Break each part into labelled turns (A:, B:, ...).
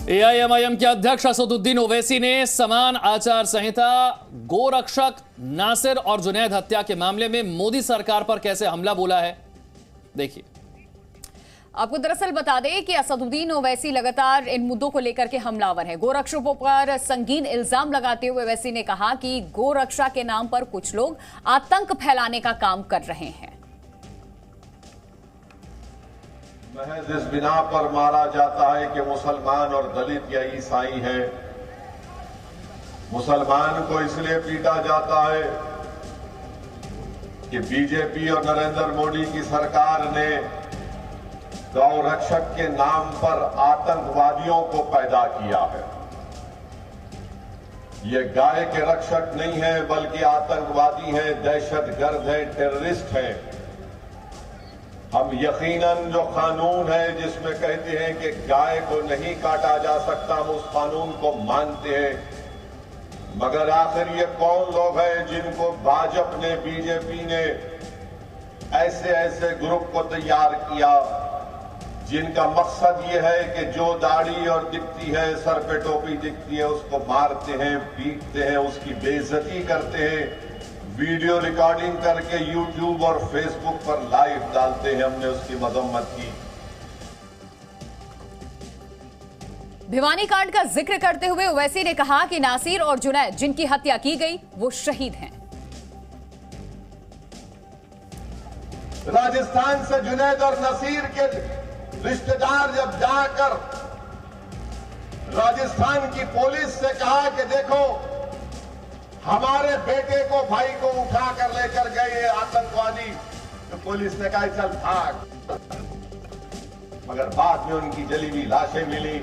A: AIMIM के अध्यक्ष असदुद्दीन ओवैसी ने समान आचार संहिता, गोरक्षक नासिर और जुनैद हत्या के मामले में मोदी सरकार पर कैसे हमला बोला है, देखिए।
B: आपको दरअसल बता दें कि असदुद्दीन ओवैसी लगातार इन मुद्दों को लेकर के हमलावर है। गोरक्षकों पर संगीन इल्जाम लगाते हुए ओवैसी ने कहा कि गोरक्षा के नाम पर कुछ लोग आतंक फैलाने का काम कर रहे हैं।
C: महज इस बिना पर मारा जाता है कि मुसलमान और दलित या ईसाई है। मुसलमान को इसलिए पीटा जाता है कि बीजेपी और नरेंद्र मोदी की सरकार ने गौ रक्षक के नाम पर आतंकवादियों को पैदा किया है। ये गाय के रक्षक नहीं है, बल्कि आतंकवादी हैं, दहशतगर्द हैं, टेररिस्ट हैं। हम यकीनन जो कानून है जिसमें कहते हैं कि गाय को नहीं काटा जा सकता, हम उस कानून को मानते हैं। मगर आखिर ये कौन लोग हैं जिनको भाजपा ने, बीजेपी ने ऐसे ऐसे ग्रुप को तैयार किया जिनका मकसद ये है कि जो दाढ़ी और दिखती है, सर पे टोपी दिखती है, उसको मारते हैं, पीटते हैं, उसकी बेइज्जती करते हैं, वीडियो रिकॉर्डिंग करके यूट्यूब और फेसबुक पर लाइव डालते हैं। हमने उसकी मजम्मत की।
B: भिवानी कांड का जिक्र करते हुए ओवैसी ने कहा कि नासिर और जुनैद जिनकी हत्या की गई वो शहीद हैं।
C: राजस्थान से जुनैद और नसीर के रिश्तेदार जब जाकर राजस्थान की पुलिस से कहा कि देखो हमारे बेटे को, भाई को उठा कर लेकर गए आतंकवादी, तो पुलिस ने कहा चल भाग। मगर बाद में उनकी जली हुई लाशें मिली।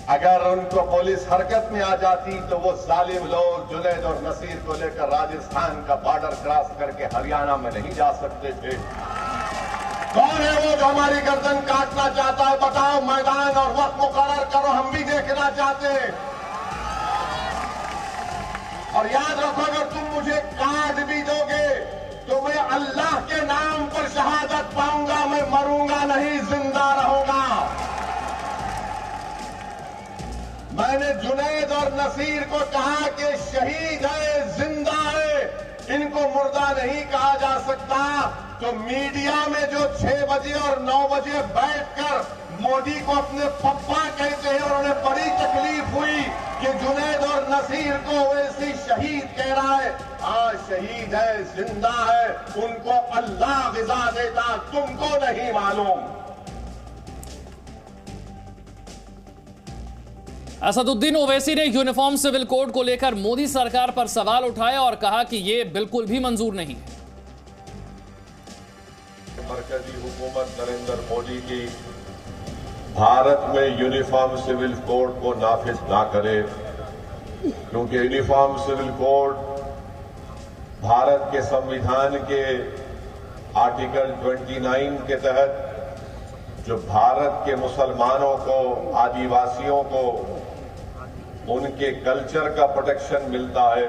C: अगर उनको पुलिस हरकत में आ जाती तो वो जालिम लोग जुनैद और नसीर को लेकर राजस्थान का बॉर्डर क्रॉस करके हरियाणा में नहीं जा सकते थे। कौन है वो जो हमारी गर्दन काटना चाहता है? बताओ, मैदान और वक्त मुकर्रर करो, हम भी देखना चाहते हैं। और याद रखो, अगर तुम मुझे काट भी दोगे तो मैं अल्लाह के नाम पर शहादत पाऊंगा, मैं मरूंगा नहीं, जिंदा रहूंगा। मैंने जुनैद और नसीर को कहा कि शहीद है, जिंदा है, इनको मुर्दा नहीं कहा जा सकता। तो मीडिया में जो 6 बजे और 9 बजे बैठकर मोदी को अपने पप्पा कहते हैं और उन्हें बड़ी तकलीफ हुई कि जुनैद और नसीर को वैसे शहीद कह रहा है। हाँ, शहीद है, जिंदा है, उनको अल्लाह ग़िज़ा देता, तुमको नहीं मालूम।
A: असदुद्दीन ओवैसी ने यूनिफॉर्म सिविल कोड को लेकर मोदी सरकार पर सवाल उठाया और कहा कि यह बिल्कुल भी मंजूर नहीं है।
C: मरकजी हुकूमत नरेंद्र मोदी की भारत में यूनिफॉर्म सिविल कोड को नाफिज ना करे, क्योंकि यूनिफॉर्म सिविल कोड भारत के संविधान के आर्टिकल 29 के तहत जो भारत के मुसलमानों को, आदिवासियों को उनके कल्चर का प्रोटेक्शन मिलता है,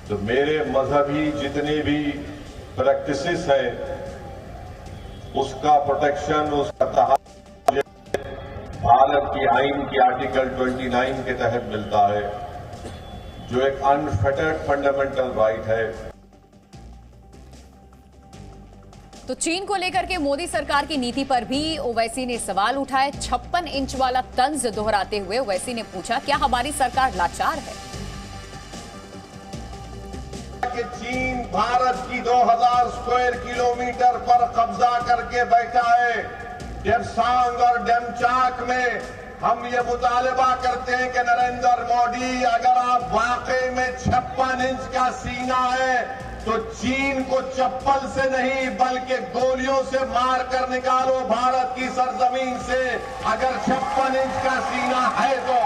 C: तो मेरे मजहबी जितने भी प्रैक्टिसेस हैं उसका प्रोटेक्शन, उसका तहफ़्फ़ुज़ भारत की आइन की आर्टिकल 29 के तहत मिलता है, जो एक अनफेटर्ड फंडामेंटल राइट है।
B: तो चीन को लेकर के मोदी सरकार की नीति पर भी ओवैसी ने सवाल उठाए। 56 इंच वाला तंज दोहराते हुए ओवैसी ने पूछा, क्या हमारी सरकार लाचार है?
C: कि चीन भारत की 2000 स्क्वायर किलोमीटर पर कब्जा करके बैठा है। डेप्सांग और डेमचाक में हम ये मुतालबा करते हैं कि नरेंद्र मोदी, अगर आप वाकई में 56 इंच का सीना है तो चीन को चप्पल से नहीं बल्कि गोलियों से मार कर निकालो भारत की सरजमीन से, अगर 56 इंच का सीना है तो।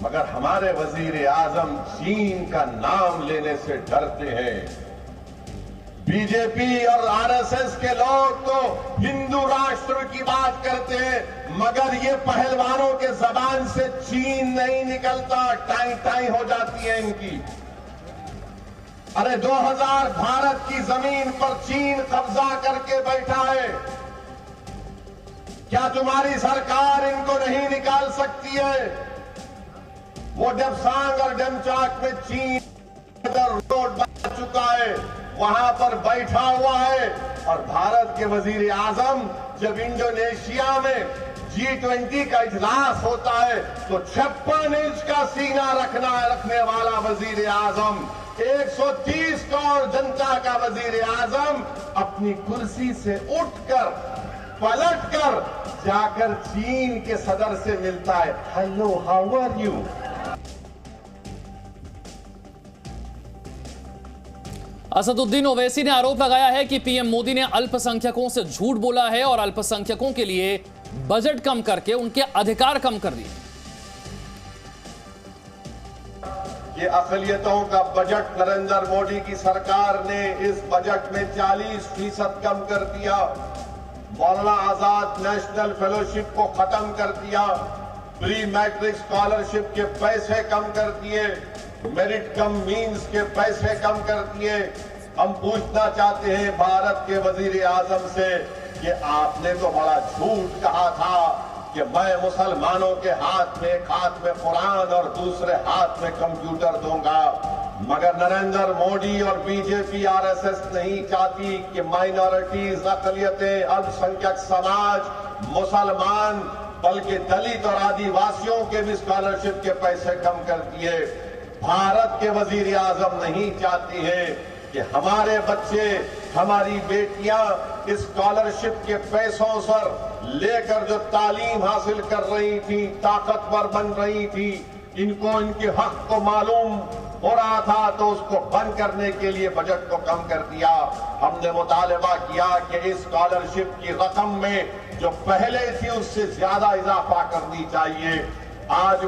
C: मगर हमारे वजीर आजम चीन का नाम लेने से डरते हैं। बीजेपी और आरएसएस के लोग तो हिंदू राष्ट्र की बात करते हैं, मगर ये पहलवानों के जबान से चीन नहीं निकलता, टाई टाई हो जाती है इनकी। अरे 2000 भारत की जमीन पर चीन कब्जा करके बैठा है। क्या तुम्हारी सरकार इनको नहीं निकाल सकती है? वो डेप्सांग और डेमचाक में चीन रोड बन चुका है, वहां पर बैठा हुआ है। और भारत के वजीर आजम जब इंडोनेशिया में G20 का इजलास होता है तो 56 इंच का सीना रखने वाला वजीर आजम, 130 करोड़ जनता का वजीर आजम अपनी कुर्सी से उठकर पलटकर जाकर चीन के सदर से मिलता है। Hello, how are you?
A: Asaduddin Owaisi ने आरोप लगाया है कि पीएम मोदी ने अल्पसंख्यकों से झूठ बोला है और अल्पसंख्यकों के लिए बजट कम करके उनके अधिकार कम कर दिए।
C: ये अक़लियतों का बजट नरेंद्र मोदी की सरकार ने इस बजट में 40% कम कर दिया। मौलाना आजाद नेशनल फेलोशिप को खत्म कर दिया। प्री मैट्रिक स्कॉलरशिप के पैसे कम कर दिए। मेरिट कम मीन्स के पैसे कम कर दिए। हम पूछना चाहते हैं भारत के वजीर आजम से कि आपने तो बड़ा झूठ कहा था कि मैं मुसलमानों के हाथ में एक हाथ में कुरान और दूसरे हाथ में कंप्यूटर दूंगा, मगर नरेंद्र मोदी और बीजेपी आरएसएस नहीं चाहती कि माइनॉरिटीज, अक़लियतें, अल्पसंख्यक समाज, मुसलमान, बल्कि दलित और आदिवासियों के भी स्कॉलरशिप के पैसे कम कर दिए। भारत के वजीर आजम नहीं चाहती है कि हमारे बच्चे, हमारी बेटियां इस स्कॉलरशिप के पैसों पर लेकर जो तालीम हासिल कर रही थी, ताकतवर बन रही थी, इनको इनके हक को मालूम हो रहा था तो उसको बंद करने के लिए बजट को कम कर दिया। हमने मुतालबा किया कि इस स्कॉलरशिप की रकम में जो पहले थी उससे ज्यादा इजाफा करनी चाहिए। आज